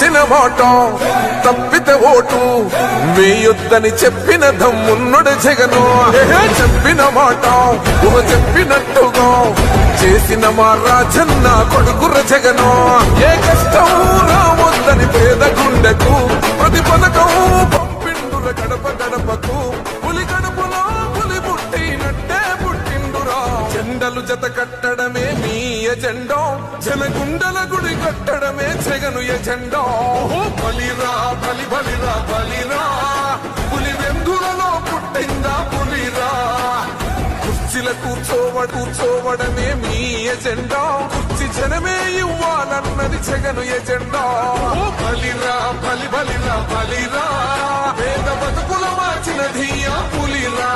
ఇచ్చిన మాట తప్పితే ఓటు వేయొద్దని చెప్పిన దమ్మున్నడు జగను. చెప్పిన మాట చెప్పినట్టుగా చేసిన మా రాజన్న కొడుకుర జగను. ఏ కష్టం రావద్దని పేద గుండెకు ప్రతి పథకం పంపిండుల గడప గడపకు. పులి గడపలో పులి పుట్టినట్టే పుట్టిండురా. జెండలు జత కట్టడమే మీ ఎజెండా, జనగుండల గుడి కట్టడమే జగను ఎజెండా. బలిరా బలి బలిరా బలిరా, పులి వెందులలో పుట్టిందా పులిరా. కుర్చీల కూర్చోవడమే మీ ఎజెండా, కుర్చీ జనమే ఇవ్వాలన్నది జగను ఎజెండా. బలిరా బలి బలిరా బలిరా, పేద బతుకుల మార్చినది ఆ పులిరా.